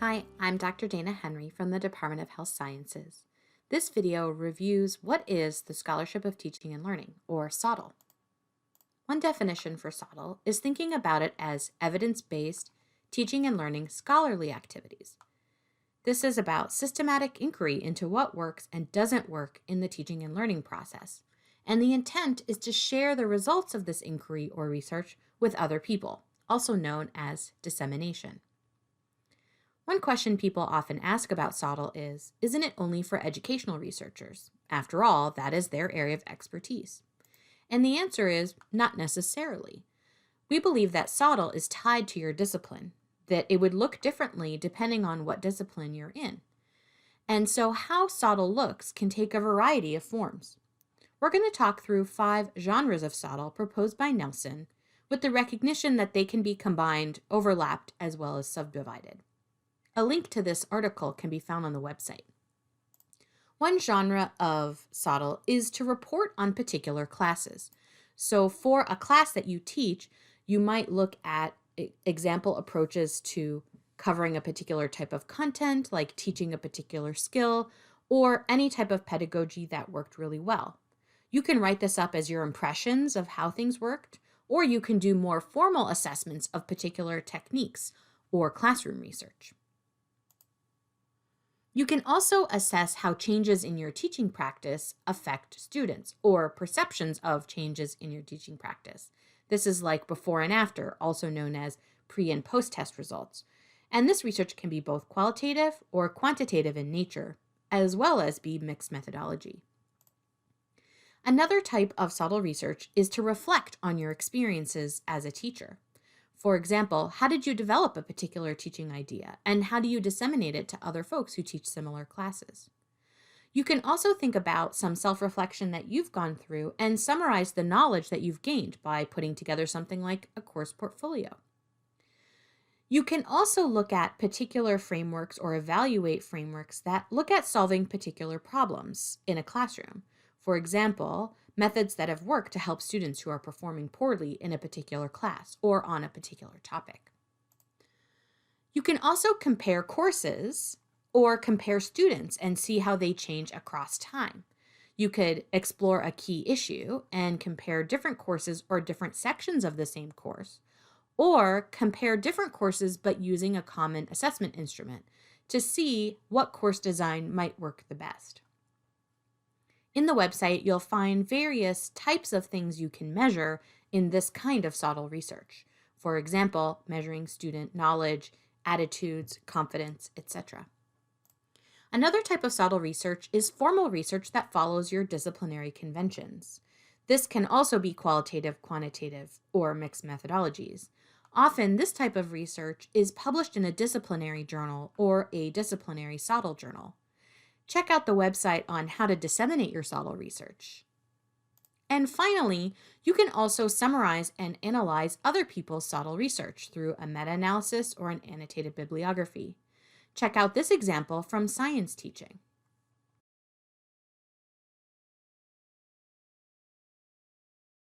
Hi, I'm Dr. Dayna Henry from the Department of Health Sciences. This video reviews what is the Scholarship of Teaching and Learning, or SoTL. One definition for SoTL is thinking about it as evidence-based teaching and learning scholarly activities. This is about systematic inquiry into what works and doesn't work in the teaching and learning process, and the intent is to share the results of this inquiry or research with other people, also known as dissemination. One question people often ask about SoTL is, isn't it only for educational researchers? After all, that is their area of expertise. And the answer is, not necessarily. We believe that SoTL is tied to your discipline, that it would look differently depending on what discipline you're in. And so how SoTL looks can take a variety of forms. We're going to talk through 5 genres of SoTL proposed by Nelson, with the recognition that they can be combined, overlapped, as well as subdivided. A link to this article can be found on the website. One genre of SoTL is to report on particular classes. So for a class that you teach, you might look at example approaches to covering a particular type of content, like teaching a particular skill, or any type of pedagogy that worked really well. You can write this up as your impressions of how things worked, or you can do more formal assessments of particular techniques or classroom research. You can also assess how changes in your teaching practice affect students, or perceptions of changes in your teaching practice. This is like before and after, also known as pre- and post-test results. And this research can be both qualitative or quantitative in nature, as well as be mixed methodology. Another type of SoTL research is to reflect on your experiences as a teacher. For example, how did you develop a particular teaching idea, and how do you disseminate it to other folks who teach similar classes? You can also think about some self-reflection that you've gone through and summarize the knowledge that you've gained by putting together something like a course portfolio. You can also look at particular frameworks or evaluate frameworks that look at solving particular problems in a classroom. For example, methods that have worked to help students who are performing poorly in a particular class or on a particular topic. You can also compare courses or compare students and see how they change across time. You could explore a key issue and compare different courses or different sections of the same course, or compare different courses but using a common assessment instrument to see what course design might work the best. In the website, you'll find various types of things you can measure in this kind of SoTL research. For example, measuring student knowledge, attitudes, confidence, etc. Another type of SoTL research is formal research that follows your disciplinary conventions. This can also be qualitative, quantitative, or mixed methodologies. Often, this type of research is published in a disciplinary journal or a disciplinary SoTL journal. Check out the website on how to disseminate your SoTL research. And finally, you can also summarize and analyze other people's SoTL research through a meta-analysis or an annotated bibliography. Check out this example from Science Teaching.